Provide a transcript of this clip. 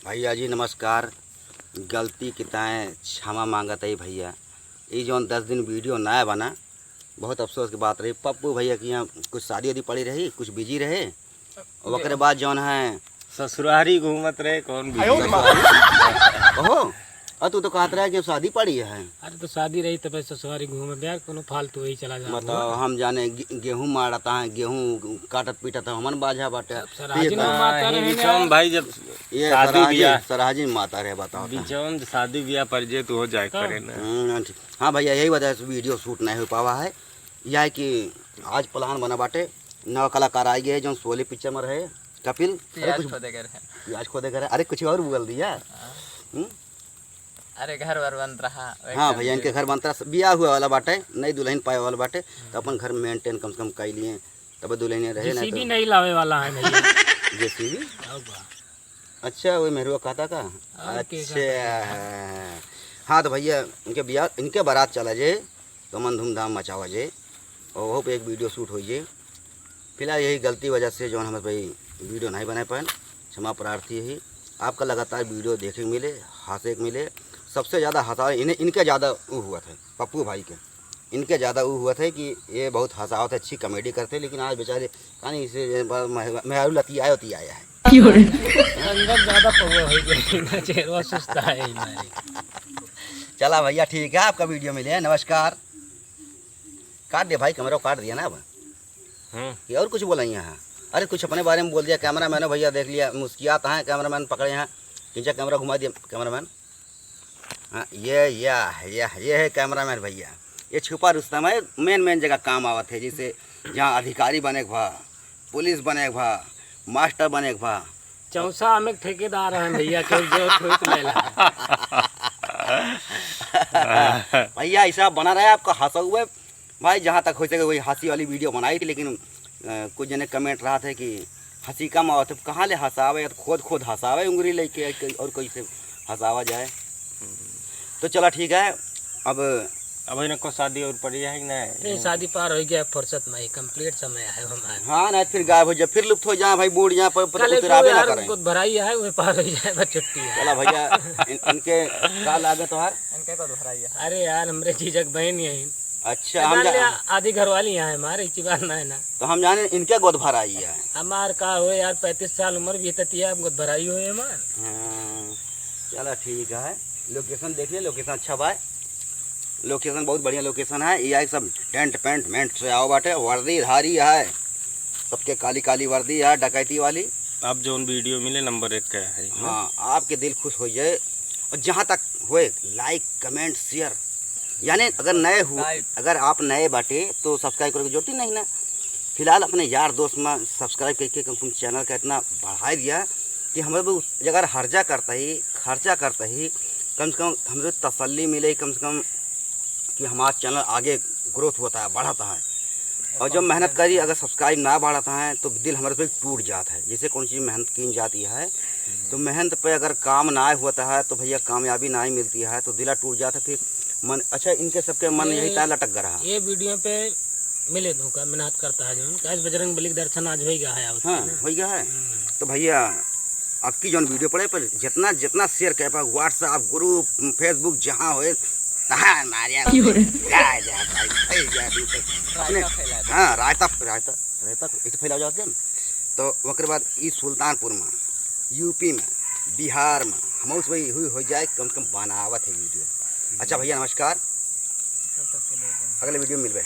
भैया जी नमस्कार। गलती किताएँ क्षमा मांगत है भैया। ये जो 10 दिन वीडियो नया बना, बहुत अफसोस की बात रही। पप्पू भैया की यहाँ कुछ शादी वादी पड़ी रही, कुछ बिजी रहे, ओकरे बाद जौन है ससुरारी घूमत रहे। कौन भी ओहो तू तो कहत रहा कि शादी पड़ी है। अरे तो शादी रही तब ससुरारी घूमे यार, कोनो फालतू वही चला जा। मतलब हम जाने गेहूँ मारता है, गेहूँ काटत पीटत है, हमन बाजा बाटे भाई जब ये सराजी माता रहे बताओ बिचौन शादी ब्याह पर जे तो हो जाए करे ना। हाँ भैया यही वजह से वीडियो शूट नहीं हो पावा है। यह है कि आज प्लान बना बाटे, नवा कलाकार आई गए जो सोले पिक्चर में रहे कपिल। प्याज खोदे कर अरे कुछ और बोल दिया। अरे घर वर बन रहा। हाँ भैया इनके घर बनता बिया हुआ वाला बाटे, नहीं दुल्हन पाए वाला बाटे, तो अपन घर मेंटेन कम से कम कर लिए तब दुल्हन रहे। नहीं लावे वाला है भैया जेसीबी। अच्छा वही मेहरुआ खाता का। अच्छा हाँ तो भैया इनके बारात चला जाए तो मन धूमधाम मचावा जाए और वो पे एक वीडियो शूट हो जाए। फिलहाल यही गलती वजह से जो हमें भाई वीडियो नहीं बना पाए, क्षमा प्रार्थी है। आपका लगातार वीडियो देखे के मिले, हंसे के मिले। सबसे ज़्यादा हंसा इनके ज़्यादा वो हुआ था पप्पू भाई के, इनके ज़्यादा वो हुआ था कि ये बहुत हंसावत है, अच्छी कॉमेडी करते, लेकिन आज बेचारे कहानी इसे मेहरू लती आया होती आया है। चला भैया ठीक है, आपका वीडियो मिले। नमस्कार। काट दे भाई, कैमरा काट दिया ना अब। ये और कुछ बोला यहाँ? अरे कुछ अपने बारे में बोल दिया। कैमरा मैंने भैया देख लिया, मुस्कियात हैं कैमरा मैन पकड़े हैं, खींचा कैमरा घुमा दिया कैमरा मैन। हाँ ये है कैमरा मैन भैया। ये छुपा रुस्तम है, मेन जगह काम आवत है, जैसे जहाँ अधिकारी बने के भा, पुलिस बने के भा, मास्टर बने के भा। चौसा में ठेकेदार हैं भैया भैया ऐसा बना रहा है आपका हंसा हुआ भाई। जहाँ तक हो सके वही हंसी वाली वीडियो बनाई थी, लेकिन कुछ जने कमेंट रहा था कि हंसी कम आवत है, कहाँ ले हंसावे या तो खुद हंसावे उंगली लेके और कोई से हंसावा जाए। तो चला ठीक है। अब इनको शादी और पड़ी है कि नहीं? शादी पार हो गया, फुर्सत नहीं, कंप्लीट समय है हमारे। हाँ ना फिर गायब हो जाए, फिर लुप्त हो जाए भाई, बूढ़ जाए पर उतरावे ना करें। कुछ भराई है वो पार हो जाए, बस छुट्टी है। चला भैया इनके का लागत है? इनके को भराई है। अरे यार हमरे जीजक बहन यही। अच्छा हम आधी घरवाली यहाँ है हमारे, इसी बात ना है ना। तो हम जाने इनके गोद भराई है। हमार का हो यार 35 साल उम्र भी ततिया गोद भराई हो हमार। चला ठीक है। लोकेशन देखिए, लोकेशन अच्छा भाई, लोकेशन बहुत बढ़िया लोकेशन है। ये सब टेंट पेंट मेंट से आओ बाटे, वर्दी धारी है सबके, काली काली वर्दी है डकैती वाली। आप जो वीडियो मिले नंबर 1 का है। हाँ आपके दिल खुश हो जाए। और जहाँ तक होए लाइक कमेंट शेयर, यानी अगर नए हो, अगर आप नए बाटे तो सब्सक्राइब करके जोटी नहीं ना। फिलहाल अपने यार दोस्त में सब्सक्राइब करके कम से कम चैनल का इतना बढ़ा दिया कि हमें अगर खर्चा करता ही कम से कम हमें तसल्ली मिले, कम से कम कि हमारा चैनल आगे ग्रोथ होता है, बढ़ाता है। और जब मेहनत करी अगर सब्सक्राइब ना बढ़ाता है तो दिल हमारे पे टूट जाता है। जैसे कौन चीज़ मेहनत की जाती है तो मेहनत पे अगर काम ना होता है तो भैया कामयाबी ना ही मिलती है, तो दिला टूट जाता है फिर मन। अच्छा इनके सबके मन यही था लटक रहा। ये वीडियो पे मिले धोखा मेहनत करता है जो बजरंग बली दर्शन आज हो गया है। हाँ हो गया है। तो भैया आपकी जो वीडियो पड़े पर जितना शेयर कर पाए, व्हाट्सएप ग्रुप फेसबुक जहाँ हो हाँ रायता ऐसे फैला जाते हैं। तो ओकर बाद ई सुल्तानपुर में, यूपी में, बिहार में हम उस वही हुई हो जाए, कम से कम बनावत है वीडियो। अच्छा भैया नमस्कार, अगले वीडियो में मिलवे।